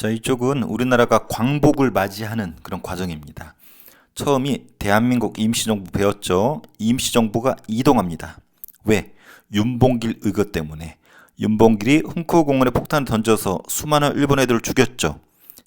자, 이쪽은 우리나라가 광복을 맞이하는 그런 과정입니다. 처음이 대한민국 임시정부 배웠죠. 임시정부가 이동합니다. 왜? 윤봉길 의거 때문에. 윤봉길이 훈크공원에 폭탄을 던져서 수많은 일본 애들을 죽였죠.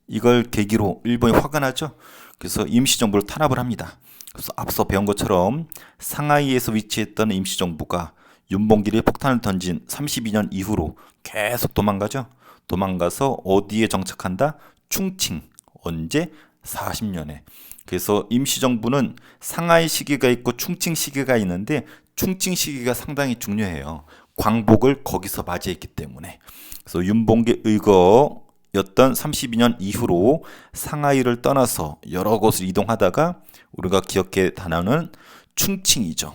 이걸 계기로 일본이 화가 나죠. 그래서 임시정부를 탄압을 합니다. 그래서 앞서 배운 것처럼 상하이에서 위치했던 임시정부가 윤봉길이 폭탄을 던진 32년 이후로 계속 도망가죠. 도망가서 어디에 정착한다? 충칭. 언제? 40년에. 그래서 임시정부는 상하이 시기가 있고 충칭 시기가 있는데 충칭 시기가 상당히 중요해요. 광복을 거기서 맞이했기 때문에. 그래서 윤봉길 의거였던 32년 이후로 상하이를 떠나서 여러 곳을 이동하다가 우리가 기억해 단어는 충칭이죠.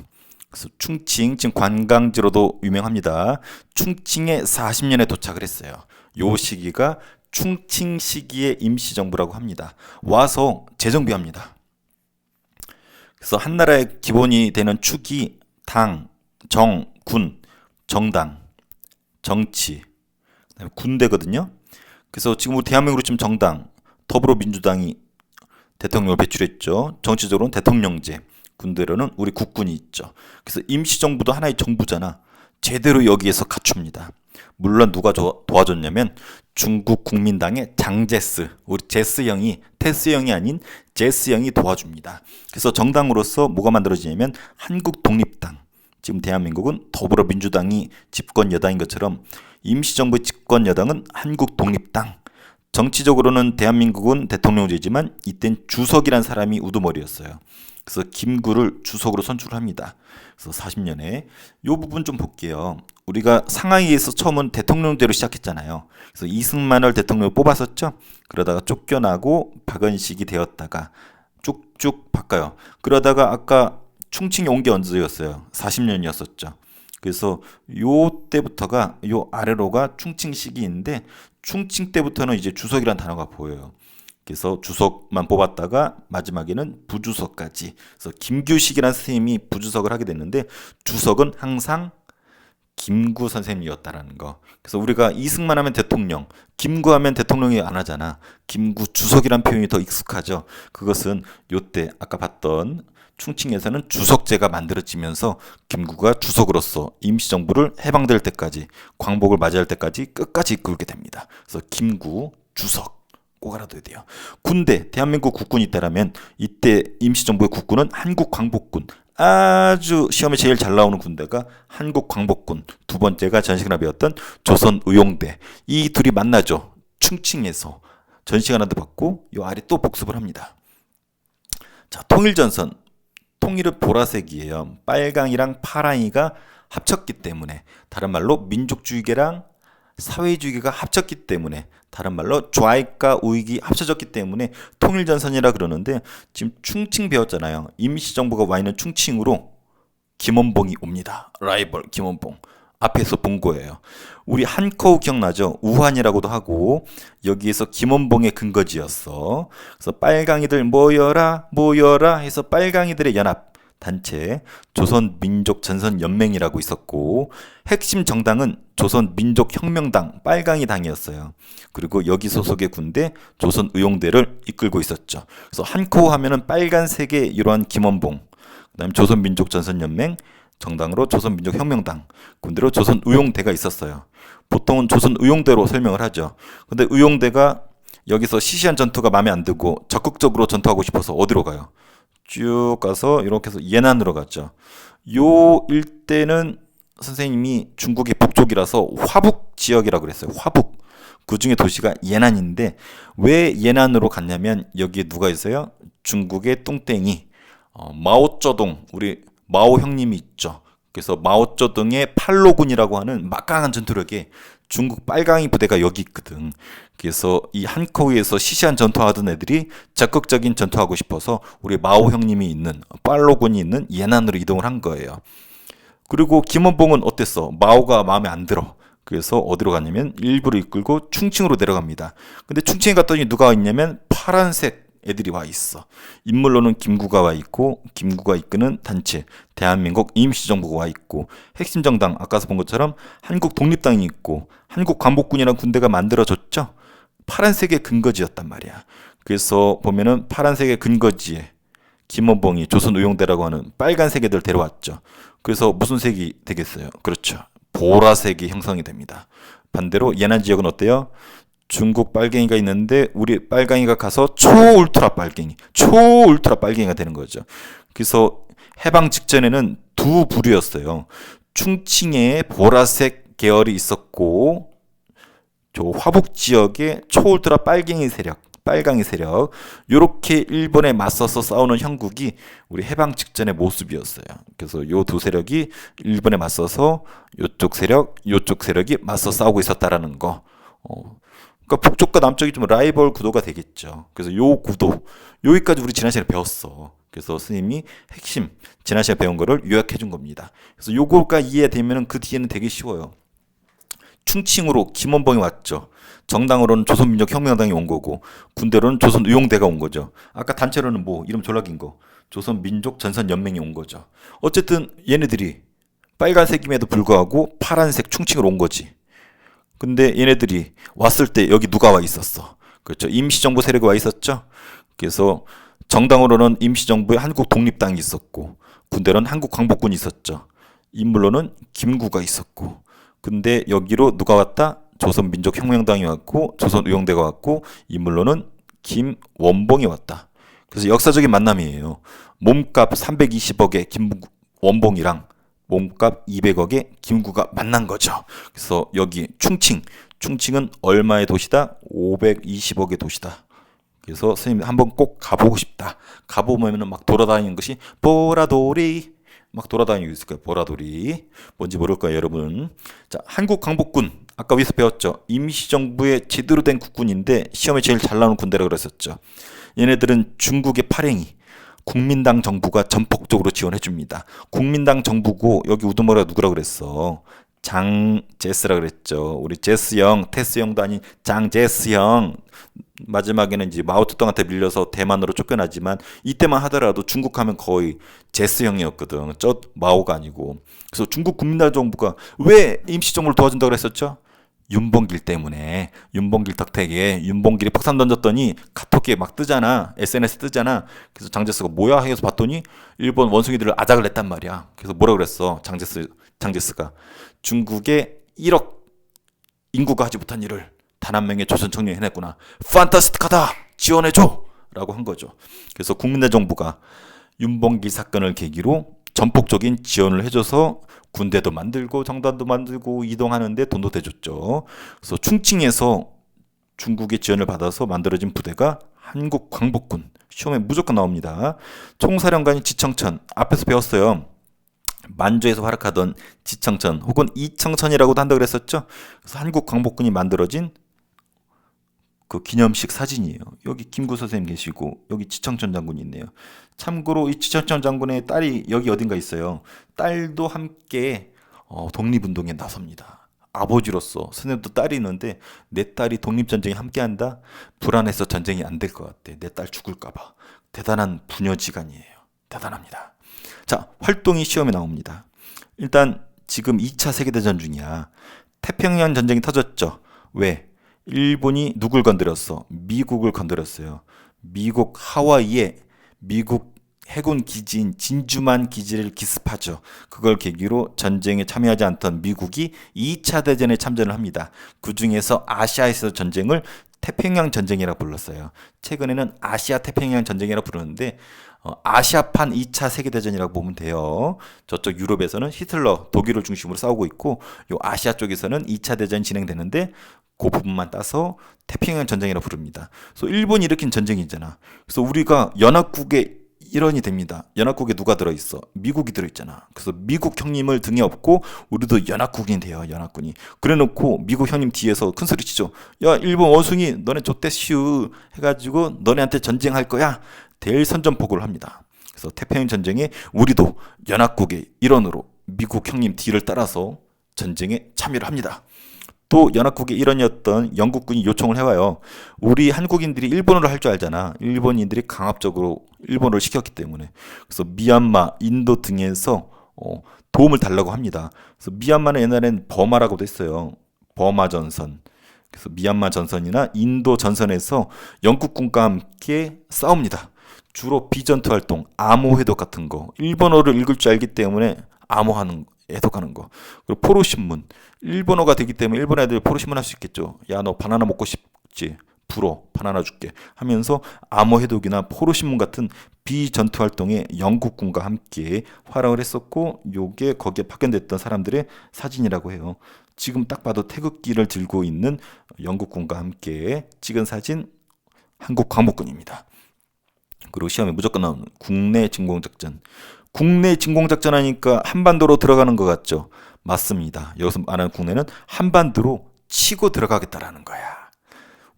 그래서 충칭, 지금 관광지로도 유명합니다. 충칭에 40년에 도착을 했어요. 요 시기가 충칭 시기의 임시정부라고 합니다. 와서 재정비합니다. 그래서 한 나라의 기본이 되는 축이 당, 정, 군, 정당, 정치, 그다음에 군대거든요. 그래서 지금 우리 대한민국으로 치면 정당, 더불어민주당이 대통령을 배출했죠. 정치적으로는 대통령제, 군대로는 우리 국군이 있죠. 그래서 임시정부도 하나의 정부잖아. 제대로 여기에서 갖춥니다. 물론 누가 도와줬냐면 중국 국민당의 장제스, 우리 제스 형이, 테스 형이 아닌 제스 형이 도와줍니다. 그래서 정당으로서 뭐가 만들어지냐면 한국독립당. 지금 대한민국은 더불어민주당이 집권 여당인 것처럼 임시정부 집권 여당은 한국독립당. 정치적으로는 대한민국은 대통령제지만 이땐 주석이란 사람이 우두머리였어요. 그래서 김구를 주석으로 선출합니다. 그래서 40년에 이 부분 좀 볼게요. 우리가 상하이에서 처음은 대통령제로 시작했잖아요. 그래서 이승만을 대통령을 뽑았었죠. 그러다가 쫓겨나고 박은식이 되었다가 쭉쭉 바꿔요. 그러다가 아까 충칭에 온 게 언제였어요? 40년이었었죠. 그래서 요 때부터가 요 아래로가 충칭 시기인데 충칭 때부터는 이제 주석이란 단어가 보여요. 그래서 주석만 뽑았다가 마지막에는 부주석까지. 그래서 김규식이라는 선생님이 부주석을 하게 됐는데 주석은 항상 김구 선생님이었다라는 거. 그래서 우리가 이승만 하면 대통령, 김구 하면 대통령이 안 하잖아. 김구 주석이란 표현이 더 익숙하죠. 그것은 요때 아까 봤던 충칭에서는 주석제가 만들어지면서 김구가 주석으로서 임시정부를 해방될 때까지, 광복을 맞이할 때까지 끝까지 이끌게 됩니다. 그래서 김구, 주석 꼭 알아둬야 돼요. 군대, 대한민국 국군이 있다라면 이때 임시정부의 국군은 한국광복군. 아주 시험에 제일 잘 나오는 군대가 한국광복군. 두 번째가 전시관에 배웠던 조선의용대. 이 둘이 만나죠. 충칭에서 전시관도 받고 요 아래 또 복습을 합니다. 자, 통일전선. 통일은 보라색이에요. 빨강이랑 파랑이가 합쳤기 때문에, 다른 말로 민족주의계랑 사회주의가 합쳤기 때문에, 다른 말로 좌익과 우익이 합쳐졌기 때문에 통일전선이라 그러는데, 지금 충칭 배웠잖아요. 임시정부가 와 있는 충칭으로 김원봉이 옵니다. 라이벌 김원봉. 앞에서 본 거예요. 우리 한커우 기억나죠? 우한이라고도 하고 여기에서 김원봉의 근거지였어. 그래서 빨강이들 모여라 모여라 해서 빨강이들의 연합 단체 조선민족전선연맹이라고 있었고, 핵심 정당은 조선민족혁명당 빨강이 당이었어요. 그리고 여기 소속의 군대 조선의용대를 이끌고 있었죠. 그래서 한커우 하면은 빨간색의 이러한 김원봉, 그다음에 조선민족전선연맹, 정당으로 조선민족혁명당, 군대로 조선의용대가 있었어요. 보통은 조선의용대로 설명을 하죠. 근데 의용대가 여기서 시시한 전투가 마음에 안 들고 적극적으로 전투하고 싶어서 어디로 가요? 쭉 가서 이렇게 해서 예난으로 갔죠. 요 일대는 선생님이 중국의 북쪽이라서 화북 지역이라고 그랬어요. 화북. 그 중에 도시가 예난인데 왜 예난으로 갔냐면 여기에 누가 있어요? 중국의 뚱땡이 마오쩌둥, 우리 마오 형님이 있죠. 그래서 마오쩌둥의 팔로군이라고 하는 막강한 전투력에 중국 빨강이 부대가 여기 있거든. 그래서 이 한커우에서 시시한 전투하던 애들이 적극적인 전투하고 싶어서 우리 마오 형님이 있는 팔로군이 있는 예난으로 이동을 한 거예요. 그리고 김원봉은 어땠어? 마오가 마음에 안 들어. 그래서 어디로 갔냐면 일부를 이끌고 충칭으로 내려갑니다. 근데 충칭에 갔더니 누가 있냐면 파란색 애들이 와 있어. 인물로는 김구가 와 있고, 김구가 이끄는 단체 대한민국 임시정부가 와 있고, 핵심 정당 아까서 본 것처럼 한국독립당이 있고, 한국광복군이라는 군대가 만들어졌죠. 파란색의 근거지였단 말이야. 그래서 보면은 파란색의 근거지에 김원봉이 조선의용대라고 하는 빨간색 애들 데려왔죠. 그래서 무슨 색이 되겠어요? 그렇죠. 보라색이 형성이 됩니다. 반대로 예난 지역은 어때요? 중국 빨갱이가 있는데 우리 빨갱이가 가서 초울트라 빨갱이가 되는 거죠. 그래서 해방 직전에는 두 부류였어요. 충칭에 보라색 계열이 있었고 저 화북 지역에 초울트라 빨갱이 세력 요렇게 일본에 맞서서 싸우는 형국이 우리 해방 직전의 모습이었어요. 그래서 요 두 세력이 일본에 맞서서 요쪽 세력이 맞서 싸우고 있었다라는 거. 그러니까 북쪽과 남쪽이 좀 라이벌 구도가 되겠죠. 그래서 요 구도 여기까지 우리 지난 시간에 배웠어. 그래서 스님이 핵심 지난 시간에 배운 거를 요약해 준 겁니다. 그래서 요거가 이해되면 그 뒤에는 되게 쉬워요. 충칭으로 김원봉이 왔죠. 정당으로는 조선민족혁명당이 온 거고 군대로는 조선의용대가 온 거죠. 아까 단체로는 뭐 이름 졸라 긴 거 조선민족전선연맹이 온 거죠. 어쨌든 얘네들이 빨간색임에도 불구하고 파란색 충칭으로 온 거지. 근데 얘네들이 왔을 때 여기 누가 와 있었어? 그렇죠. 임시정부 세력이 와 있었죠. 그래서 정당으로는 임시정부의 한국독립당이 있었고 군대로는 한국광복군이 있었죠. 인물로는 김구가 있었고 근데 여기로 누가 왔다? 조선민족혁명당이 왔고 조선의용대가 왔고 인물로는 김원봉이 왔다. 그래서 역사적인 만남이에요. 몸값 320억의 김원봉이랑 몸값 200억의 김구가 만난 거죠. 그래서 여기 충칭은 얼마의 도시다? 520억의 도시다. 그래서 선생님 한번 꼭 가보고 싶다. 가보면은 막 돌아다니는 것이 보라돌이 막 돌아다니고 있을 거예요. 보라돌이 뭔지 모를 거예요, 여러분. 자, 한국광복군 아까 위에서 배웠죠. 임시정부의 제대로 된 국군인데 시험에 제일 잘 나오는 군대라고 그랬었죠. 얘네들은 중국의 팔행이 국민당 정부가 전폭적으로 지원해 줍니다. 국민당 정부고 여기 우두머리가 누구라고 그랬어? 장제스라 그랬죠. 우리 제스 형, 테스 형도 아닌 장제스 형. 마지막에는 이제 마오쩌둥한테 밀려서 대만으로 쫓겨나지만 이때만 하더라도 중국 하면 거의 제스 형이었거든. 저 마오가 아니고. 그래서 중국 국민당 정부가 왜 임시정부를 도와준다고 그랬었죠? 윤봉길 때문에. 윤봉길 덕택에 윤봉길이 폭탄 던졌더니 카톡에 막 뜨잖아. SNS 뜨잖아. 그래서 장제스가 뭐야 해서 봤더니 일본 원숭이들을 아작을 냈단 말이야. 그래서 뭐라 그랬어? 장제스가 중국의 1억 인구가 하지 못한 일을 단 한 명의 조선 청년이 해냈구나. 판타스틱하다. 지원해줘. 라고 한 거죠. 그래서 국민의 정부가 윤봉길 사건을 계기로 전폭적인 지원을 해줘서 군대도 만들고 정단도 만들고 이동하는데 돈도 대줬죠. 그래서 충칭에서 중국의 지원을 받아서 만들어진 부대가 한국광복군. 시험에 무조건 나옵니다. 총사령관이 지청천. 앞에서 배웠어요. 만주에서 활약하던 지청천 혹은 이청천이라고도 한다고 그랬었죠. 그래서 한국광복군이 만들어진 그 기념식 사진이에요. 여기 김구 선생님 계시고 여기 지청천 장군이 있네요. 참고로 이 지청천 장군의 딸이 여기 어딘가 있어요. 딸도 함께 독립운동에 나섭니다. 아버지로서 선생님도 딸이 있는데 내 딸이 독립전쟁에 함께한다? 불안해서 전쟁이 안 될 것 같아. 내 딸 죽을까 봐. 대단한 부녀지간이에요. 대단합니다. 자, 활동이 시험에 나옵니다. 일단 지금 2차 세계대전 중이야. 태평양 전쟁이 터졌죠. 왜? 일본이 누굴 건드렸어? 미국을 건드렸어요. 미국 하와이에 미국 해군 기지인 진주만 기지를 기습하죠. 그걸 계기로 전쟁에 참여하지 않던 미국이 2차 대전에 참전을 합니다. 그 중에서 아시아에서 전쟁을 태평양 전쟁이라 불렀어요. 최근에는 아시아 태평양 전쟁이라 부르는데 아시아판 2차 세계대전이라고 보면 돼요. 저쪽 유럽에서는 히틀러 독일을 중심으로 싸우고 있고 요 아시아 쪽에서는 2차 대전이 진행되는데 그 부분만 따서 태평양 전쟁이라고 부릅니다. 그래서 일본이 일으킨 전쟁이잖아. 그래서 우리가 연합국의 일원이 됩니다. 연합국에 누가 들어있어? 미국이 들어있잖아. 그래서 미국 형님을 등에 업고 우리도 연합국이 돼요. 연합군이. 그래놓고 미국 형님 뒤에서 큰 소리 치죠. 야, 일본 원숭이 너네 좆대슈 해가지고 너네한테 전쟁할 거야. 대선전포고를 합니다. 그래서 태평양 전쟁에 우리도 연합국의 일원으로 미국 형님 뒤를 따라서 전쟁에 참여를 합니다. 또 연합국의 일원이었던 영국군이 요청을 해와요. 우리 한국인들이 일본어를 할 줄 알잖아. 일본인들이 강압적으로 일본어를 시켰기 때문에. 그래서 미얀마, 인도 등에서 도움을 달라고 합니다. 그래서 미얀마는 옛날엔 버마라고도 했어요. 버마 전선. 그래서 미얀마 전선이나 인도 전선에서 영국군과 함께 싸웁니다. 주로 비전투 활동, 암호 해독 같은 거, 일본어를 읽을 줄 알기 때문에 암호하는 해독하는 거. 그리고 포로 신문, 일본어가 되기 때문에 일본 애들 포로 신문 할 수 있겠죠. 야, 너 바나나 먹고 싶지? 불어, 바나나 줄게 하면서 암호 해독이나 포로 신문 같은 비전투 활동에 영국군과 함께 활약을 했었고, 요게 거기에 파견됐던 사람들의 사진이라고 해요. 지금 딱 봐도 태극기를 들고 있는 영국군과 함께 찍은 사진, 한국 광복군입니다. 그리고 시험에 무조건 나오는 국내 진공작전. 국내 진공작전 하니까 한반도로 들어가는 것 같죠? 맞습니다. 여기서 말하는 국내는 한반도로 치고 들어가겠다라는 거야.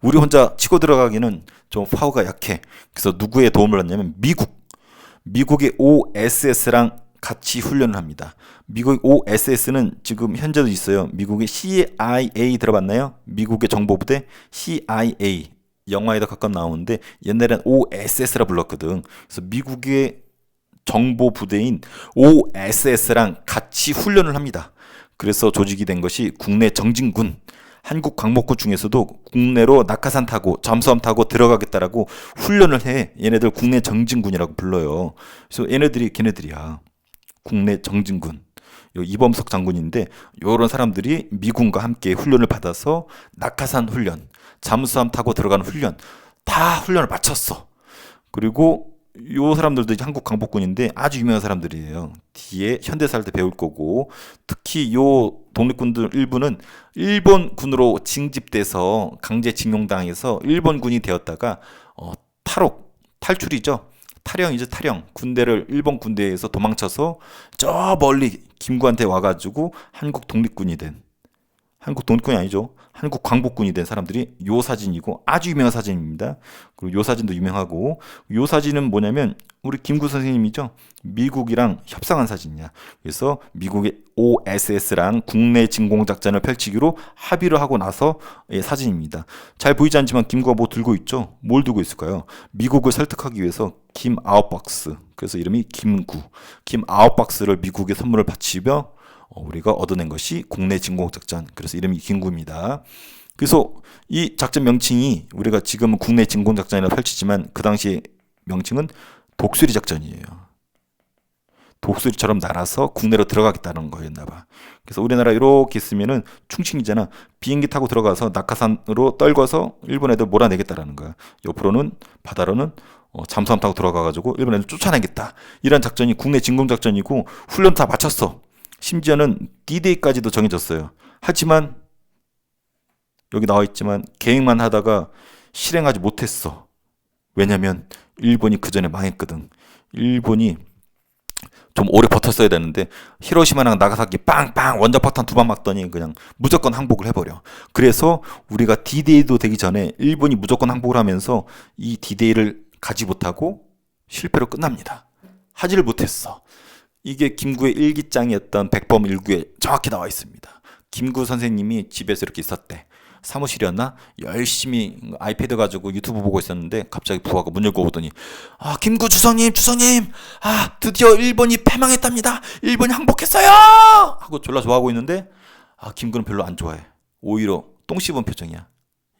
우리 혼자 치고 들어가기는 좀 파워가 약해. 그래서 누구의 도움을 받냐면 미국의 OSS랑 같이 훈련을 합니다. 미국의 OSS는 지금 현재도 있어요. 미국의 CIA 들어봤나요? 미국의 정보부대 CIA. 영화에도 가끔 나오는데 옛날엔 OSS라 불렀거든. 그래서 미국의 정보 부대인 OSS랑 같이 훈련을 합니다. 그래서 조직이 된 것이 국내 정진군. 한국 광복군 중에서도 국내로 낙하산 타고 잠수함 타고 들어가겠다라고 훈련을 해. 얘네들 국내 정진군이라고 불러요. 그래서 걔네들이야. 국내 정진군. 이범석 장군인데 이런 사람들이 미군과 함께 훈련을 받아서 낙하산 훈련, 잠수함 타고 들어가는 훈련 다 훈련을 마쳤어. 그리고 요 사람들도 이제 한국 광복군인데 아주 유명한 사람들이에요. 뒤에 현대사를 때 배울 거고, 특히 요 독립군들 일부는 일본군으로 징집돼서 강제징용당해서 일본군이 되었다가 탈출이죠. 탈영. 군대를 일본 군대에서 도망쳐서 저 멀리 김구한테 와가지고 한국 독립군이 아니죠. 한국 광복군이 된 사람들이 요 사진이고 아주 유명한 사진입니다. 그리고 요 사진도 유명하고, 요 사진은 뭐냐면 우리 김구 선생님이죠. 미국이랑 협상한 사진이야. 그래서 미국의 OSS랑 국내 진공작전을 펼치기로 합의를 하고 나서 사진입니다. 잘 보이지 않지만 김구가 뭐 들고 있죠? 뭘 들고 있을까요? 미국을 설득하기 위해서 김 아웃박스. 그래서 이름이 김 아웃박스를 미국에 선물을 바치며 우리가 얻어낸 것이 국내 진공작전. 그래서 이름이 김구입니다. 그래서 이 작전 명칭이 우리가 지금 국내 진공작전이라고 펼치지만 그 당시 명칭은 독수리 작전이에요. 독수리처럼 날아서 국내로 들어가겠다는 거였나 봐. 그래서 우리나라 이렇게 있으면은 충칭이잖아. 비행기 타고 들어가서 낙하산으로 떨궈서 일본 애들 몰아내겠다라는 거야. 옆으로는 바다로는 잠수함 타고 들어가가지고 일본 애들 쫓아내겠다. 이런 작전이 국내 진공작전이고 훈련 다 마쳤어. 심지어는 D-Day까지도 정해졌어요. 하지만 여기 나와 있지만 계획만 하다가 실행하지 못했어. 왜냐면 일본이 그 전에 망했거든. 일본이 좀 오래 버텼어야 되는데 히로시마랑 나가사키 빵빵 원자폭탄 2방 맞더니 그냥 무조건 항복을 해버려. 그래서 우리가 D-Day도 되기 전에 일본이 무조건 항복을 하면서 이 D-Day를 가지 못하고 실패로 끝납니다. 하지를 못했어. 이게 김구의 일기장이었던 백범 일구에 정확히 나와 있습니다. 김구 선생님이 집에서 이렇게 있었대. 사무실이었나? 열심히 아이패드 가지고 유튜브 보고 있었는데 갑자기 부하가 문 열고 오더니 김구 주성님 드디어 일본이 패망했답니다. 일본이 항복했어요 하고 졸라 좋아하고 있는데 김구는 별로 안 좋아해. 오히려 똥 씹은 표정이야.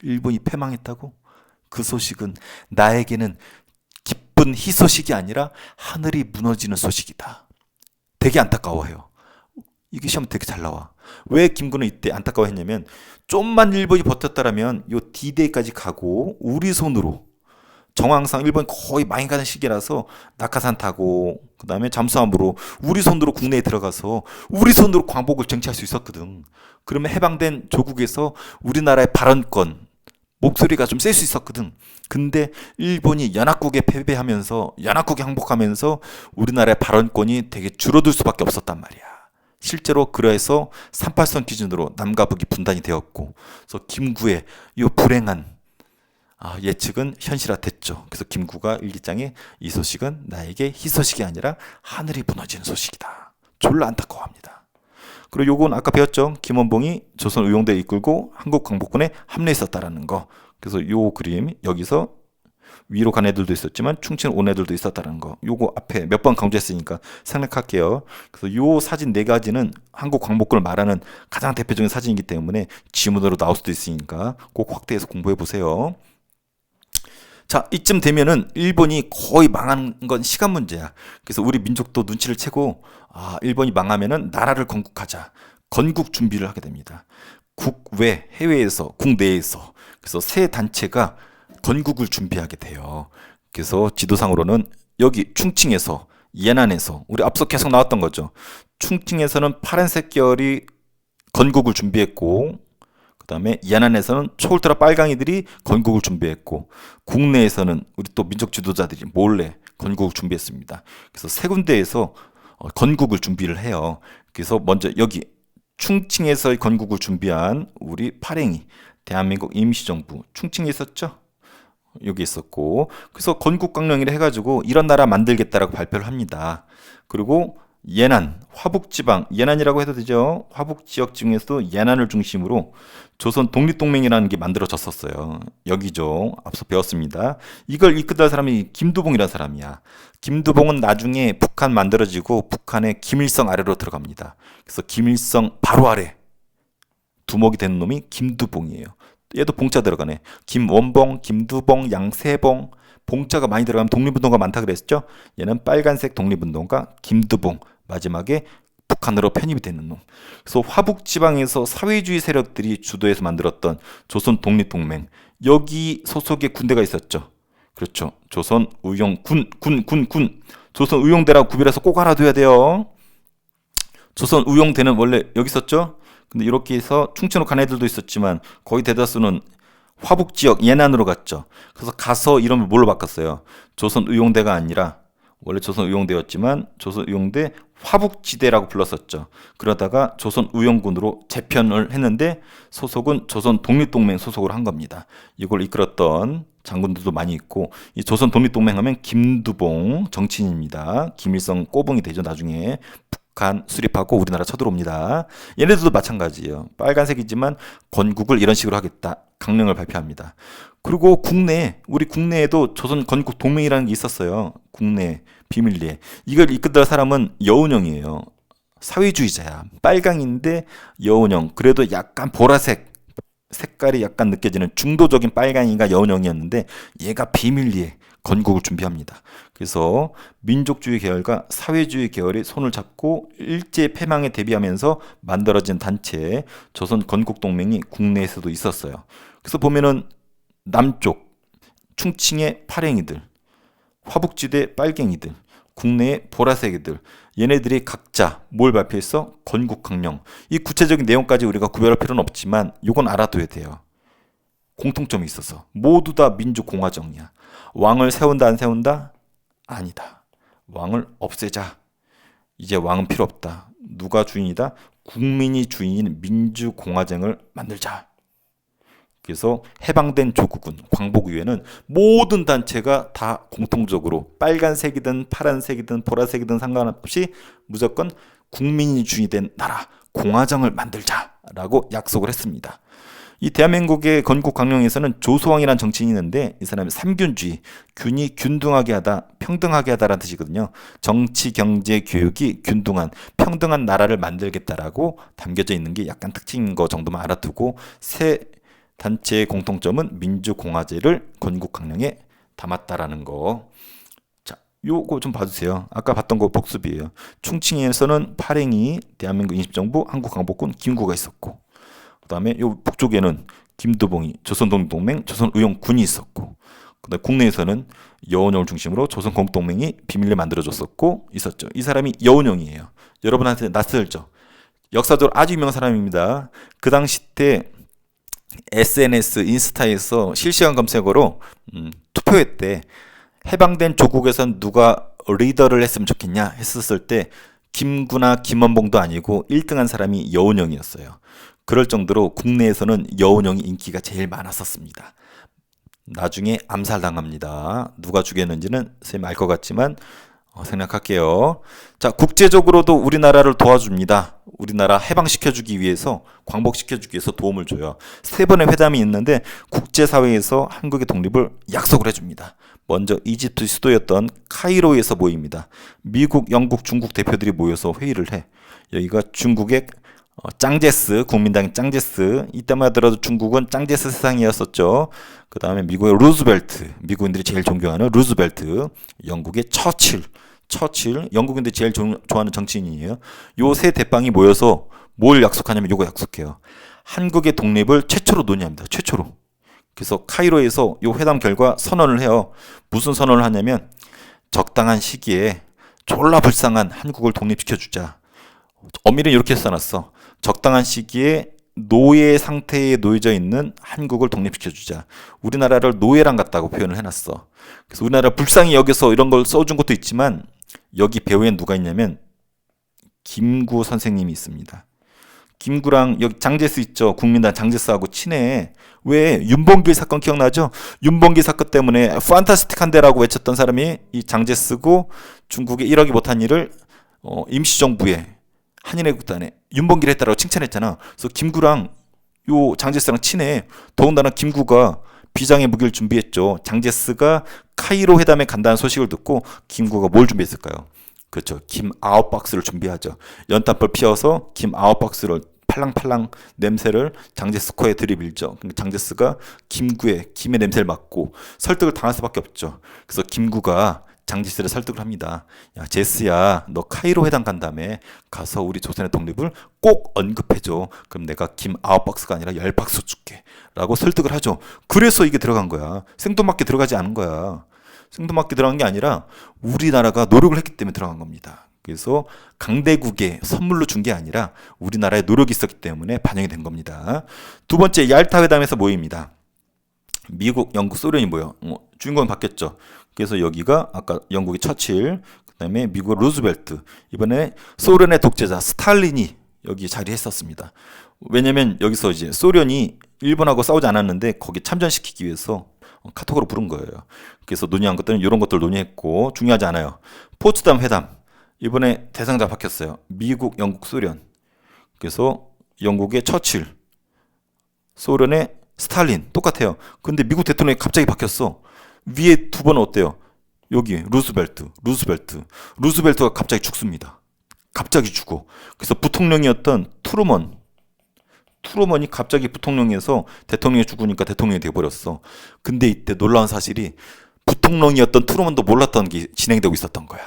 일본이 패망했다고? 그 소식은 나에게는 기쁜 희소식이 아니라 하늘이 무너지는 소식이다. 되게 안타까워해요. 이게 시험 되게 잘 나와. 왜 김구는 이때 안타까워했냐면 좀만 일본이 버텼다라면 요 D-Day까지 가고 우리 손으로, 정황상 일본이 거의 망해가는 시기라서 낙하산 타고 그 다음에 잠수함으로 우리 손으로 국내에 들어가서 우리 손으로 광복을 쟁취할 수 있었거든. 그러면 해방된 조국에서 우리나라의 발언권, 목소리가 좀 셀 수 있었거든. 근데 일본이 연합국에 패배하면서, 연합국에 항복하면서 우리나라의 발언권이 되게 줄어들 수밖에 없었단 말이야. 실제로 그래서 38선 기준으로 남과 북이 분단이 되었고, 그래서 김구의 이 불행한 예측은 현실화됐죠. 그래서 김구가 일기장에 이 소식은 나에게 희소식이 아니라 하늘이 무너지는 소식이다. 졸라 안타까워합니다. 그리고 요건 아까 배웠죠. 김원봉이 조선의용대 이끌고 한국 광복군에 합류했었다라는 거. 그래서 요 그림 여기서 위로 간 애들도 있었지만 충칭을 온 애들도 있었다는 거. 요거 앞에 몇 번 강조했으니까 생략할게요. 그래서 요 사진 네 가지는 한국 광복군을 말하는 가장 대표적인 사진이기 때문에 지문으로 나올 수도 있으니까 꼭 확대해서 공부해 보세요. 자, 이쯤 되면은 일본이 거의 망한 건 시간 문제야. 그래서 우리 민족도 눈치를 채고 일본이 망하면은 나라를 건국하자. 건국 준비를 하게 됩니다. 국외, 해외에서, 국내에서. 그래서 세 단체가 건국을 준비하게 돼요. 그래서 지도상으로는 여기 충칭에서, 예난에서, 우리 앞서 계속 나왔던 거죠. 충칭에서는 파란색 계열이 건국을 준비했고, 그 다음에 예난에서는 초울트라 빨강이들이 건국을 준비했고, 국내에서는 우리 또 민족 지도자들이 몰래 건국을 준비했습니다. 그래서 세 군데에서 건국을 준비를 해요. 그래서 먼저 여기 충칭에서의 건국을 준비한 우리 파랭이, 대한민국 임시정부, 충칭에 있었죠? 여기 있었고, 그래서 건국강령이라 해가지고 이런 나라 만들겠다라고 발표를 합니다. 그리고 예난, 화북지방, 예난이라고 해도 되죠. 화북지역 중에서도 예난을 중심으로 조선 독립동맹이라는 게 만들어졌었어요. 여기죠. 앞서 배웠습니다. 이걸 이끌던 사람이 김두봉이라는 사람이야. 김두봉은 나중에 북한 만들어지고 북한의 김일성 아래로 들어갑니다. 그래서 김일성 바로 아래 두목이 되는 놈이 김두봉이에요. 얘도 봉자 들어가네. 김원봉, 김두봉, 양세봉. 봉자가 많이 들어가면 독립운동가 많다 그랬죠? 얘는 빨간색 독립운동가 김두봉. 마지막에 북한으로 편입이 되는 놈. 그래서 화북지방에서 사회주의 세력들이 주도해서 만들었던 조선 독립동맹. 여기 소속의 군대가 있었죠. 그렇죠. 조선 의용군. 조선 의용대라고 구별해서 꼭 알아둬야 돼요. 조선 의용대는 원래 여기 있었죠. 근데 이렇게 해서 충청으로 간 애들도 있었지만 거의 대다수는 화북 지역 예난으로 갔죠. 그래서 가서 이름을 뭘로 바꿨어요? 조선 의용대가 아니라 원래 조선 의용대였지만 조선 의용대 화북지대라고 불렀었죠. 그러다가 조선 의용군으로 재편을 했는데 소속은 조선 독립동맹 소속으로 한 겁니다. 이걸 이끌었던 장군들도 많이 있고, 이 조선 독립동맹 하면 김두봉 정치인입니다. 김일성 꼬붕이 되죠. 나중에 북한 수립하고 우리나라 쳐들어옵니다. 얘네들도 마찬가지예요. 빨간색이지만 건국을 이런 식으로 하겠다. 강령을 발표합니다. 그리고 우리 국내에도 조선 건국 동맹이라는 게 있었어요. 국내 비밀리에. 이걸 이끌던 사람은 여운형이에요. 사회주의자야. 빨강인데 여운형. 그래도 약간 보라색 색깔이 약간 느껴지는 중도적인 빨강이가 여운형이었는데 얘가 비밀리에 건국을 준비합니다. 그래서 민족주의 계열과 사회주의 계열이 손을 잡고 일제 패망에 대비하면서 만들어진 단체 조선 건국동맹이 국내에서도 있었어요. 그래서 보면은 남쪽 충칭의 파랭이들, 화북지대 빨갱이들, 국내의 보라색이들, 얘네들이 각자 뭘 발표했어? 건국강령. 이 구체적인 내용까지 우리가 구별할 필요는 없지만 이건 알아둬야 돼요. 공통점이 있어서 모두 다 민주공화정이야. 왕을 세운다 안 세운다? 아니다. 왕을 없애자. 이제 왕은 필요 없다. 누가 주인이다? 국민이 주인인 민주공화정을 만들자. 그래서 해방된 조국은 광복 이후에는 모든 단체가 다 공통적으로 빨간색이든 파란색이든 보라색이든 상관없이 무조건 국민이 주인이 된 나라 공화정을 만들자라고 약속을 했습니다. 이 대한민국의 건국강령에서는 조소왕이라는 정치인이 있는데 이 사람이 삼균주의, 균이 균등하게 하다, 평등하게 하다라는 뜻이거든요. 정치, 경제, 교육이 균등한, 평등한 나라를 만들겠다라고 담겨져 있는 게 약간 특징인 거 정도만 알아두고 세 단체의 공통점은 민주공화제를 건국강령에 담았다라는 거. 자, 요거 좀 봐주세요. 아까 봤던 거 복습이에요. 충칭에서는 파랭이, 대한민국 임시정부, 한국광복군, 김구가 있었고, 그 다음에 요 북쪽에는 김두봉이, 조선독립동맹, 조선의용군이 있었고, 그다음에 국내에서는 여운형을 중심으로 조선공동맹이 비밀리에 만들어졌었고 있었죠. 이 사람이 여운형이에요. 여러분한테 낯설죠. 역사적으로 아주 유명한 사람입니다. 그 당시 때 SNS, 인스타에서 실시간 검색어로 투표회 때 해방된 조국에선 누가 리더를 했으면 좋겠냐 했었을 때 김구나 김원봉도 아니고 1등한 사람이 여운형이었어요. 그럴 정도로 국내에서는 여운형이 인기가 제일 많았었습니다. 나중에 암살당합니다. 누가 죽였는지는 선생님 알 것 같지만 생략할게요. 자, 국제적으로도 우리나라를 도와줍니다. 우리나라 해방시켜주기 위해서, 광복시켜주기 위해서 도움을 줘요. 3번의 회담이 있는데 국제사회에서 한국의 독립을 약속을 해줍니다. 먼저 이집트 수도였던 카이로에서 모입니다. 미국, 영국, 중국 대표들이 모여서 회의를 해. 여기가 중국의 짱제스, 국민당의 짱제스, 이때만 하더라도 중국은 짱제스 세상이었었죠. 그 다음에 미국의 루즈벨트, 미국인들이 제일 존경하는 루즈벨트, 영국의 처칠, 영국인들이 제일 좋아하는 정치인이에요. 요 세 대빵이 모여서 뭘 약속하냐면 요거 약속해요. 한국의 독립을 최초로 논의합니다. 최초로. 그래서 카이로에서 요 회담 결과 선언을 해요. 무슨 선언을 하냐면 적당한 시기에 졸라 불쌍한 한국을 독립시켜주자. 엄밀히 이렇게 써놨어. 적당한 시기에 노예 상태에 놓여져 있는 한국을 독립시켜주자. 우리나라를 노예랑 같다고 표현을 해놨어. 그래서 우리나라 불쌍히 여기서 이런 걸 써준 것도 있지만 여기 배우엔 누가 있냐면 김구 선생님이 있습니다. 김구랑 여기 장제스 있죠. 국민당 장제스하고 친해. 왜? 윤봉길 사건 기억나죠? 윤봉길 사건 때문에 판타스틱한데라고 외쳤던 사람이 이 장제스고 중국에 1억이 못한 일을 임시정부에 한인애국단에 윤봉길 했다라고 칭찬했잖아. 그래서 김구랑 요 장제스랑 친해. 더군다나 김구가 비장의 무기를 준비했죠. 장제스가 카이로 회담에 간다는 소식을 듣고 김구가 뭘 준비했을까요? 그렇죠. 김 9박스를 준비하죠. 연탄불 피워서 김 9박스를 팔랑팔랑 냄새를 장제스 코에 들이밀죠. 장제스가 김의 냄새를 맡고 설득을 당할 수밖에 없죠. 그래서 김구가 장제스를 설득을 합니다. 야, 제스야, 너 카이로 회담 간 다음에 가서 우리 조선의 독립을 꼭 언급해줘. 그럼 내가 김 9박스가 아니라 10박스 줄게. 라고 설득을 하죠. 그래서 이게 들어간 거야. 생뚱맞게 들어가지 않은 거야. 생뚱맞게 들어간 게 아니라 우리나라가 노력을 했기 때문에 들어간 겁니다. 그래서 강대국에 선물로 준 게 아니라 우리나라의 노력이 있었기 때문에 반영이 된 겁니다. 두 번째, 얄타 회담에서 모입니다. 미국, 영국, 소련이 모여. 주인공이 바뀌었죠. 그래서 여기가 아까 영국의 처칠, 그 다음에 미국의 루즈벨트, 이번에 소련의 독재자 스탈린이 여기 자리했었습니다. 왜냐면 여기서 이제 소련이 일본하고 싸우지 않았는데 거기 참전시키기 위해서 카톡으로 부른 거예요. 그래서 논의한 것들은 이런 것들 논의했고 중요하지 않아요. 포츠담 회담, 이번에 대상자 바뀌었어요. 미국, 영국, 소련. 그래서 영국의 처칠, 소련의 스탈린 똑같아요. 근데 미국 대통령이 갑자기 바뀌었어. 위에 두 번은 어때요? 여기 루즈벨트가 갑자기 죽습니다. 갑자기 죽어. 그래서 부통령이었던 트루먼이 갑자기 부통령에서 대통령이 죽으니까 대통령이 돼버렸어. 근데 이때 놀라운 사실이 부통령이었던 트루먼도 몰랐던 게 진행되고 있었던 거야.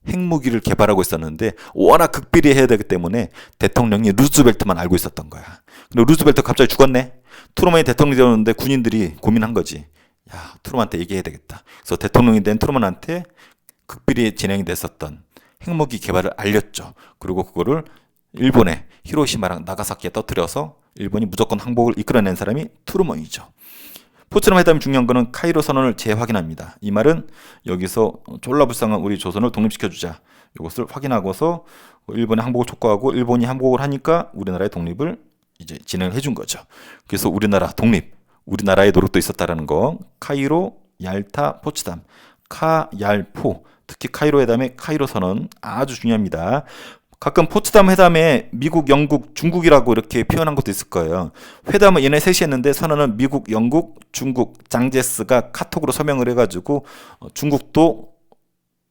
핵무기를 개발하고 있었는데 워낙 극비리해야 되기 때문에 대통령이 루즈벨트만 알고 있었던 거야. 근데 루즈벨트 갑자기 죽었네. 트루먼이 대통령이 되었는데 군인들이 고민한 거지. 야, 트루먼한테 얘기해야 되겠다. 그래서 대통령이 된 트루먼한테 극비리 진행이 됐었던 핵무기 개발을 알렸죠. 그리고 그거를 일본의 히로시마랑 나가사키에 터뜨려서 일본이 무조건 항복을 이끌어낸 사람이 트루먼이죠. 포츠담 회담이 중요한 거는 카이로 선언을 재확인합니다. 이 말은 여기서 졸라 불쌍한 우리 조선을 독립시켜주자. 이것을 확인하고서 일본의 항복을 촉구하고 일본이 항복을 하니까 우리나라의 독립을 이제 진행을 해준 거죠. 그래서 우리나라 독립, 우리나라의 노력도 있었다라는 거. 카이로, 얄타, 포츠담, 카얄포, 특히 카이로 회담의 카이로 선언 아주 중요합니다. 가끔 포츠담 회담에 미국, 영국, 중국이라고 이렇게 표현한 것도 있을 거예요. 회담은 얘네 셋이 했는데 선언은 미국, 영국, 중국, 장제스가 카톡으로 서명을 해가지고 중국도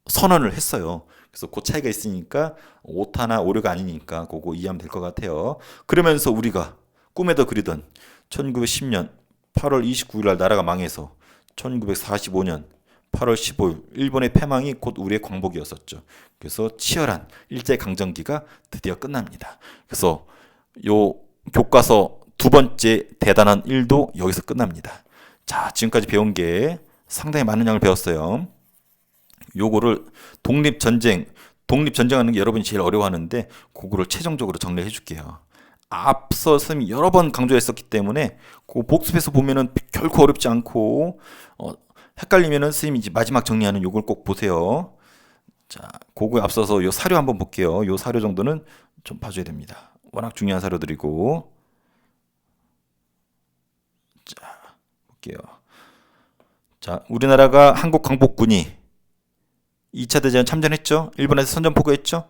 선언을 했어요. 그래서 그 차이가 있으니까 오타나 오류가 아니니까 그거 이해하면 될 것 같아요. 그러면서 우리가 꿈에도 그리던 1910년 8월 29일 날 나라가 망해서 1945년 8월 15일 일본의 패망이 곧 우리의 광복이었었죠. 그래서 치열한 일제강점기가 드디어 끝납니다. 그래서 요 교과서 두 번째 대단한 일도 여기서 끝납니다. 자, 지금까지 배운 게 상당히 많은 양을 배웠어요. 요거를 독립전쟁하는 게 여러분이 제일 어려워하는데 그거를 최종적으로 정리해 줄게요. 앞서 선생님이 여러 번 강조했었기 때문에 그 복습해서 보면은 결코 어렵지 않고 헷갈리면은 선생님이 이제 마지막 정리하는 요걸 꼭 보세요. 자, 그거에 앞서서 요 사료 한번 볼게요. 요 사료 정도는 좀 봐줘야 됩니다. 워낙 중요한 사료들이고. 자, 볼게요. 자, 우리나라가 한국 광복군이 2차 대전 참전했죠. 일본에서 선전포고했죠.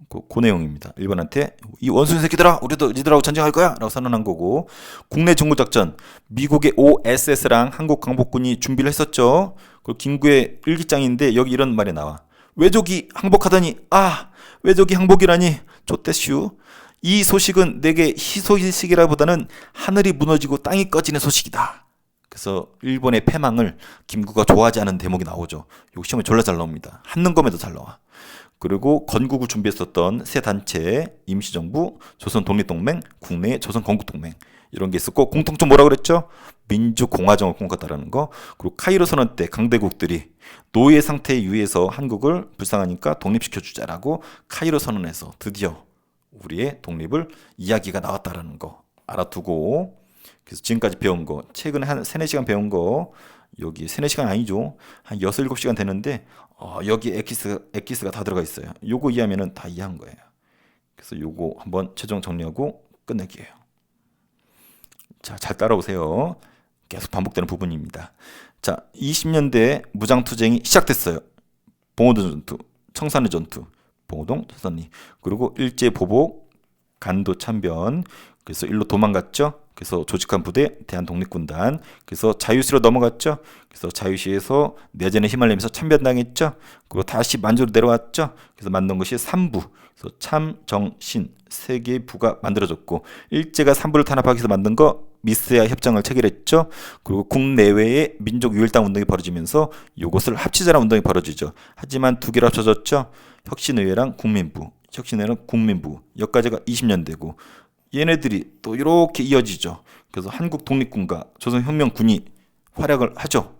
그 내용입니다. 일본한테 이 원숭이 새끼들아, 우리도 니들하고 전쟁할 거야 라고 선언한 거고, 국내 정글작전 미국의 OSS랑 한국 광복군이 준비를 했었죠. 그리고 김구의 일기장인데 여기 이런 말이 나와. 왜족이 항복하더니 왜족이 항복이라니 좆대슈. 이 소식은 내게 희소식이라보다는 하늘이 무너지고 땅이 꺼지는 소식이다. 그래서 일본의 패망을 김구가 좋아하지 않은 대목이 나오죠. 이거 시험에 졸라 잘 나옵니다. 한능검에도 잘 나와. 그리고 건국을 준비했었던 세 단체, 임시정부, 조선독립동맹, 국내 조선건국동맹 이런 게 있었고, 공통점 뭐라 그랬죠? 민주공화정을 꿈꿨다라는 거. 그리고 카이로 선언 때 강대국들이 노예 상태에 유의해서 한국을 불쌍하니까 독립시켜주자라고 카이로 선언에서 드디어 우리의 독립을 이야기가 나왔다라는 거 알아두고, 그래서 지금까지 배운 거, 최근에 한 3, 4시간 배운 거, 여기 3, 4시간 아니죠. 한 6, 7시간 됐는데 여기 엑기스가 다 들어가 있어요. 요거 이해하면은 다 이해한 거예요. 그래서 요거 한번 최종 정리하고 끝낼게요. 자, 잘 따라오세요. 계속 반복되는 부분입니다. 자, 20년대 무장투쟁이 시작됐어요. 봉오동 전투, 청산리 전투, 봉오동, 청산리. 그리고 일제보복, 간도 참변. 그래서 일로 도망갔죠. 그래서 조직한 부대 대한독립군단. 그래서 자유시로 넘어갔죠. 그래서 자유시에서 내전에 힘을 내면서 참변당했죠. 그리고 다시 만주로 내려왔죠. 그래서 만든 것이 삼부. 그래서 참, 정, 신 세 개의 부가 만들어졌고, 일제가 삼부를 탄압하기 위해서 만든 거 미스야 협정을 체결했죠. 그리고 국내외에 민족유일당 운동이 벌어지면서 이것을 합치자라는 운동이 벌어지죠. 하지만 두 개로 합쳐졌죠. 혁신의회랑 국민부, 혁신의회랑 국민부. 여기까지가 20년대고, 얘네들이 또 이렇게 이어지죠. 그래서 한국 독립군과 조선혁명군이 활약을 하죠.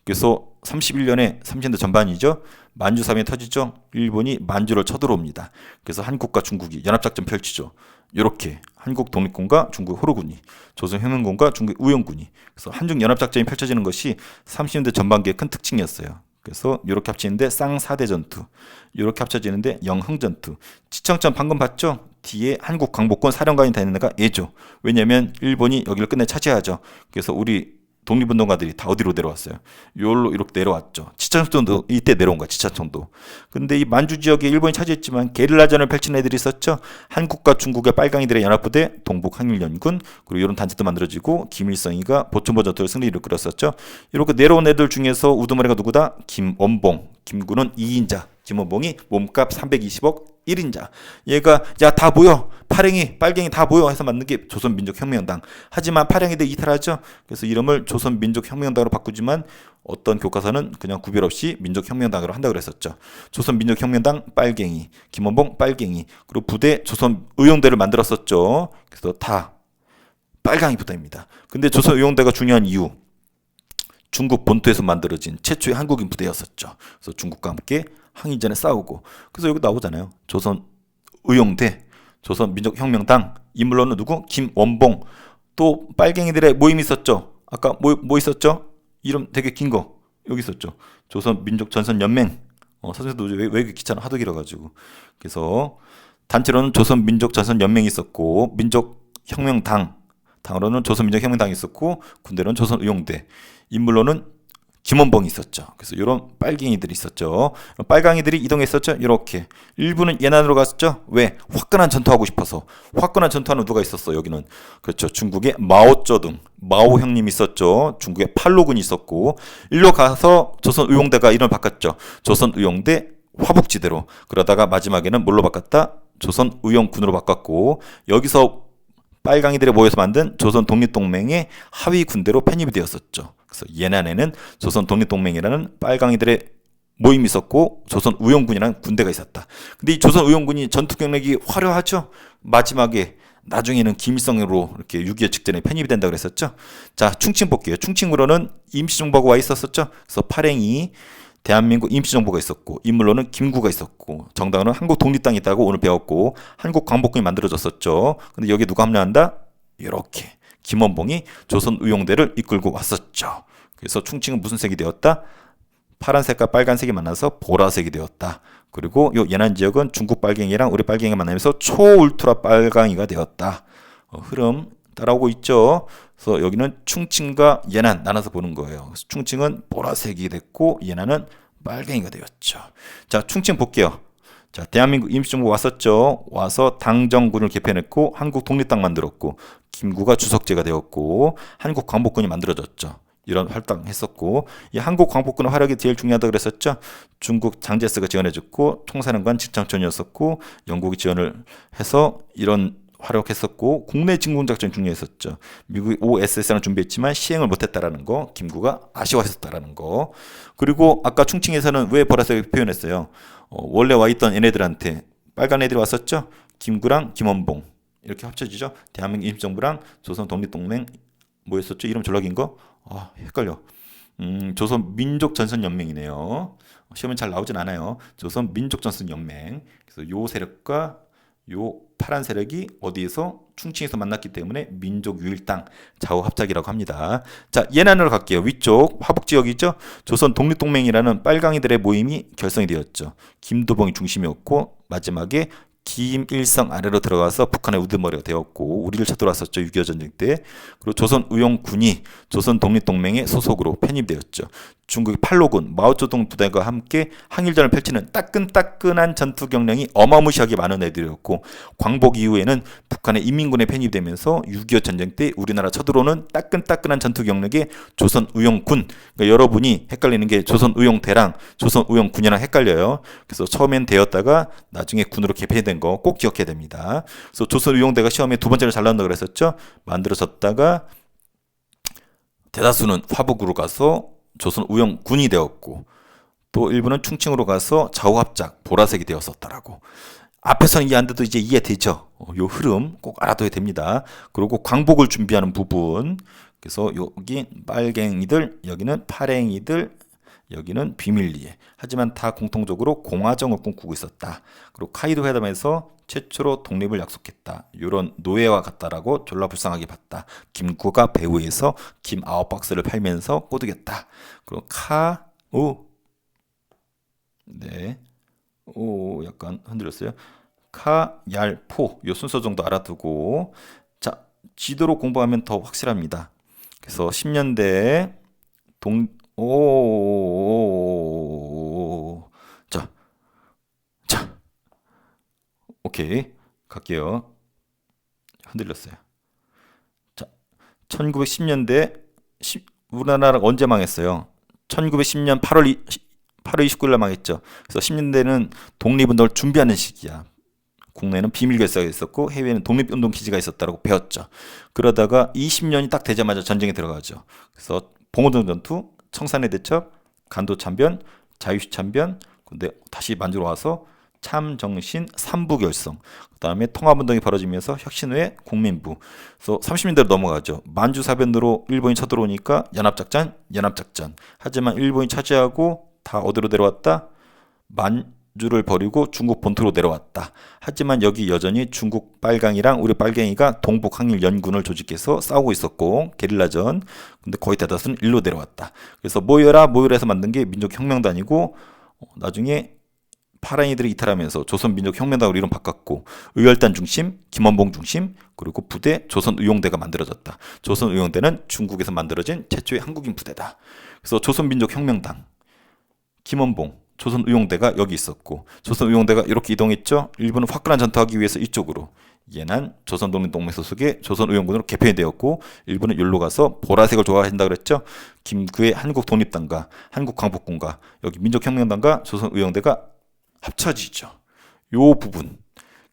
그래서 31년에 30년대 전반이죠. 만주 사변이 터지죠. 일본이 만주를 쳐들어옵니다. 그래서 한국과 중국이 연합작전 펼치죠. 이렇게 한국 독립군과 중국 호로군이, 조선혁명군과 중국 우영군이, 그래서 한중 연합작전이 펼쳐지는 것이 30년대 전반기의 큰 특징이었어요. 그래서 이렇게 합치는데 쌍사대 전투, 이렇게 합쳐지는데 영흥전투. 지청전 방금 봤죠? 뒤에 한국 광복군 사령관이 되는 애가 얘죠. 왜냐면 일본이 여기를 끝내 차지하죠. 그래서 우리 독립운동가들이 다 어디로 내려왔어요? 요로 이렇게 내려왔죠. 지차청도 이때 내려온 거야. 지차청도. 근데 이 만주 지역에 일본이 차지했지만 게릴라전을 펼친 애들이 있었죠. 한국과 중국의 빨강이들의 연합부대, 동북항일연군, 그리고 이런 단체도 만들어지고, 김일성이가 보천보 전투를 승리를 이끌었었죠. 이렇게 내려온 애들 중에서 우두머리가 누구다? 김원봉. 김구는 2인자. 김원봉이 몸값 320억 1인자. 얘가 야 다 모여, 파랭이 빨갱이 다 모여 해서 만든 게 조선민족혁명당. 하지만 파랭이들 이탈하죠. 그래서 이름을 조선민족혁명당으로 바꾸지만 어떤 교과서는 그냥 구별 없이 민족혁명당으로 한다고 그랬었죠. 조선민족혁명당 빨갱이, 김원봉 빨갱이, 그리고 부대 조선의용대를 만들었었죠. 그래서 다 빨강이 부대입니다. 근데 조선의용대가 중요한 이유, 중국 본토에서 만들어진 최초의 한국인 부대였었죠. 그래서 중국과 함께 항일전에 싸우고, 그래서 여기 나오잖아요. 조선 의용대, 조선 민족혁명당, 인물로는 누구? 김원봉. 또 빨갱이들의 모임이 있었죠. 아까 뭐 있었죠? 이름 되게 긴 거 여기 있었죠. 조선 민족 전선 연맹. 선생님도 왜 이렇게 귀찮아 하도 길어가지고. 그래서 단체로는 조선 민족 전선 연맹이 있었고, 민족혁명당, 당으로는 조선 민족혁명당이 있었고, 군대로는 조선 의용대, 인물로는 김원봉이 있었죠. 그래서 이런 빨갱이들이 있었죠. 빨강이들이 이동했었죠. 이렇게 일부는 예난으로 갔었죠. 왜? 화끈한 전투하고 싶어서. 화끈한 전투하는 누가 있었어? 여기는 그렇죠. 중국의 마오쩌둥, 마오 형님 있었죠. 중국의 팔로군이 있었고, 일로 가서 조선 의용대가 이름을 바꿨죠. 조선 의용대 화북지대로. 그러다가 마지막에는 뭘로 바꿨다? 조선 의용군으로 바꿨고, 여기서 빨강이들이 모여서 만든 조선 독립동맹의 하위 군대로 편입이 되었었죠. 그래서 예난에는 조선 독립동맹이라는 빨강이들의 모임이 있었고, 조선 의용군이라는 군대가 있었다. 근데 이 조선 의용군이 전투 경력이 화려하죠. 마지막에 나중에는 김일성으로 이렇게 6.25 직전에 편입이 된다고 그랬었죠. 자, 충칭 볼게요. 충칭으로는 임시정부가 와 있었었죠. 그래서 파랭이 대한민국 임시정부가 있었고, 인물로는 김구가 있었고, 정당으로는 한국 독립당이 있다고 오늘 배웠고, 한국 광복군이 만들어졌었죠. 근데 여기 누가 합류한다? 이렇게 김원봉이 조선 의용대를 이끌고 왔었죠. 그래서 충칭은 무슨 색이 되었다? 파란색과 빨간색이 만나서 보라색이 되었다. 그리고 요 예난 지역은 중국 빨갱이랑 우리 빨갱이가 만나면서 초울트라 빨강이가 되었다. 흐름 따라오고 있죠. 그래서 여기는 충칭과 예난 나눠서 보는 거예요. 그래서 충칭은 보라색이 됐고, 예난은 빨갱이가 되었죠. 자, 충칭 볼게요. 자, 대한민국 임시정부 왔었죠. 와서 당정군을 개편했고 한국 독립당 만들었고 김구가 주석제가 되었고 한국 광복군이 만들어졌죠. 이런 활동했었고 이 한국 광복군의 활약이 제일 중요하다고 그랬었죠. 중국 장제스가 지원해줬고 총사령관 직장촌이었었고 영국이 지원을 해서 이런 활약했었고 국내 진군작전이 중요했었죠. 미국이 OSS를 준비했지만 시행을 못했다라는 거, 김구가 아쉬워했었다라는 거. 그리고 아까 충칭에서는 왜 보라색을 표현했어요? 원래 와 있던 얘네들한테 빨간 애들이 왔었죠. 김구랑 김원봉 이렇게 합쳐지죠. 대한민국 임시정부랑 조선 독립동맹 뭐였었죠? 이름 졸라 긴 거? 헷갈려. 조선 민족전선연맹이네요. 시험은 잘 나오진 않아요. 조선 민족전선연맹. 그래서 요 세력과 요 파란 세력이 어디에서 충칭에서 만났기 때문에 민족유일당 좌우합작이라고 합니다. 자, 예난으로 갈게요. 위쪽 화북지역이죠. 조선 독립동맹이라는 빨강이들의 모임이 결성이 되었죠. 김도봉이 중심이었고 마지막에 김일성 아래로 들어가서 북한의 우두머리가 되었고 우리를 쳐들어왔었죠. 6.25 전쟁 때. 그리고 조선의용군이 조선 독립동맹의 소속으로 편입되었죠. 중국의 팔로군 마오쩌둥 부대가 함께 항일전을 펼치는 따끈따끈한 전투 경량이 어마무시하게 많은 애들이었고 광복 이후에는 북한의 인민군에 편입되면서 6.25 전쟁 때 우리나라 쳐들어오는 따끈따끈한 전투 경력에 조선의용군, 그러니까 여러분이 헷갈리는 게 조선의용대랑 조선의용군이랑 헷갈려요. 그래서 처음엔 대였다가 나중에 군으로 개편된 거 꼭 기억해야 됩니다. 그래서 조선의용대가 시험에 두 번째로 잘 나온다고 그랬었죠. 만들어졌다가 대다수는 화북으로 가서 조선의용군이 되었고 또 일부는 충칭으로 가서 좌우합작 보라색이 되었었다라고. 앞에서는 이해 안 돼도 이제 이해되죠. 요 흐름 꼭 알아둬야 됩니다. 그리고 광복을 준비하는 부분. 그래서 여기 빨갱이들, 여기는 파랭이들, 여기는 비밀리에. 하지만 다 공통적으로 공화정을 꿈꾸고 있었다. 그리고 카이도 회담에서 최초로 독립을 약속했다. 이런 노예와 같다라고 졸라 불쌍하게 봤다. 김구가 배후에서 김 9박스를 팔면서 꼬드겼다. 그리고 네. 약간 흔들렸어요. 카얄포 요 순서 정도 알아두고 자, 지도로 공부하면 더 확실합니다. 그래서 10년대 자, 오케이. 갈게요. 흔들렸어요. 자, 1910년대 우리나라가 언제 망했어요? 1910년 8월 29일 날 망했죠. 그래서 10년대는 독립운동을 준비하는 시기야. 국내는 비밀 결사가 있었고 해외에는 독립운동 기지가 있었다고 배웠죠. 그러다가 20년이 딱 되자마자 전쟁에 들어가죠. 그래서 봉오동 전투, 청산의 대첩, 간도 참변, 자유시 참변, 근데 다시 만주로 와서 참정신 3부 결성, 그 다음에 통합운동이 벌어지면서 혁신 후에 국민부. 그래서 30년대로 넘어가죠. 만주 사변으로 일본이 쳐들어오니까 연합작전. 하지만 일본이 차지하고 다 어디로 내려왔다? 만주를 버리고 중국 본토로 내려왔다. 하지만 여기 여전히 중국 빨강이랑 우리 빨갱이가 동북항일 연군을 조직해서 싸우고 있었고 게릴라전. 근데 거의 대다수는 일로 내려왔다. 그래서 모여라 해서 만든 게 민족혁명단이고 나중에 파랑이들이 이탈하면서 조선민족혁명당으로 이름 바꿨고 의열단 중심, 김원봉 중심, 그리고 부대 조선의용대가 만들어졌다. 조선의용대는 중국에서 만들어진 최초의 한국인 부대다. 그래서 조선민족혁명당, 김원봉, 조선의용대가 여기 있었고 조선의용대가 이렇게 이동했죠. 일본은 화끈한 전투하기 위해서 이쪽으로, 얘는 조선독립동맹 소속의 조선의용군으로 개편이 되었고 일본은 여기로 가서 보라색을 좋아한다 그랬죠. 김구의 한국독립당과 한국광복군과 여기 민족혁명당과 조선의용대가 합쳐지죠. 요 부분.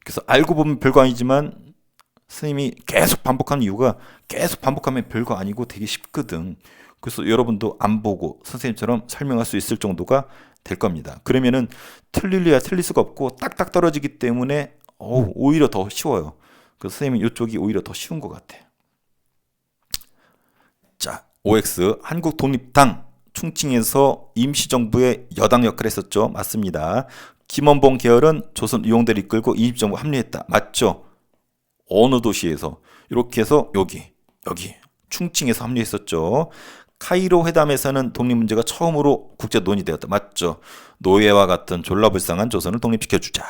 그래서 알고 보면 별거 아니지만 스님이 계속 반복하는 이유가 계속 반복하면 별거 아니고 되게 쉽거든. 그래서 여러분도 안 보고 선생님처럼 설명할 수 있을 정도가 될 겁니다. 그러면은 틀릴래야 틀릴 수가 없고 딱딱 떨어지기 때문에 오히려 더 쉬워요. 그래서 선생님은 이쪽이 오히려 더 쉬운 것 같아. 자, OX 한국독립당 충칭에서 임시정부의 여당 역할을 했었죠. 맞습니다. 김원봉 계열은 조선의용대를 이끌고 임시정부 합류했다. 맞죠? 어느 도시에서? 이렇게 해서 여기 충칭에서 합류했었죠. 카이로 회담에서는 독립 문제가 처음으로 국제 논의되었다. 맞죠? 노예와 같은 졸라불쌍한 조선을 독립시켜주자.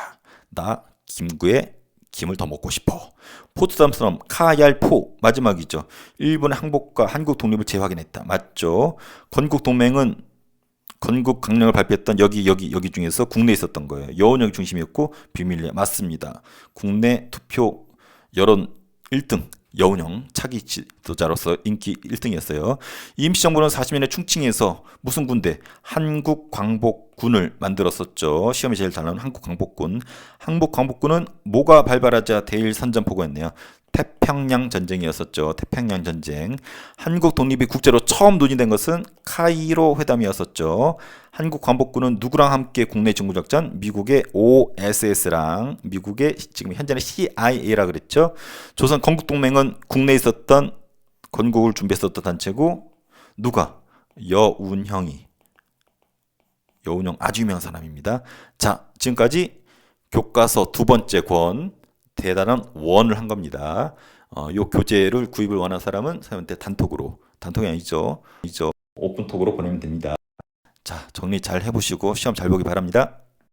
나 김구의 김을 더 먹고 싶어. 포츠담스럼 카얄포 마지막이죠. 일본의 항복과 한국 독립을 재확인했다. 맞죠? 건국동맹은 건국 강령을 발표했던 여기 중에서 국내에 있었던 거예요. 여운형이 중심이었고 비밀리에 맞습니다. 국내 투표 여론 1등 여운형 차기 지도자로서 인기 1등이었어요. 임시정부는 40년에 충칭에서 무슨 군대? 한국광복군을 만들었었죠. 시험에 제일 잘 나오는 한국광복군. 한국광복군은 뭐가 발발하자 대일 선전포고였네요. 태평양 전쟁이었었죠. 태평양 전쟁. 한국 독립이 국제로 처음 논의된 것은 카이로 회담이었었죠. 한국 광복군은 누구랑 함께 국내 정부작전? 미국의 OSS랑 미국의 지금 현재는 CIA라 그랬죠. 조선 건국동맹은 국내에 있었던 건국을 준비했었던 단체고 누가? 여운형 아주 유명한 사람입니다. 자, 지금까지 교과서 두 번째 권 대단한 원을 한 겁니다. 요 교재를 구입을 원하는 사람은 선생님한테 단톡이 아니죠. 오픈톡으로 보내면 됩니다. 자, 정리 잘 해보시고 시험 잘 보기 바랍니다.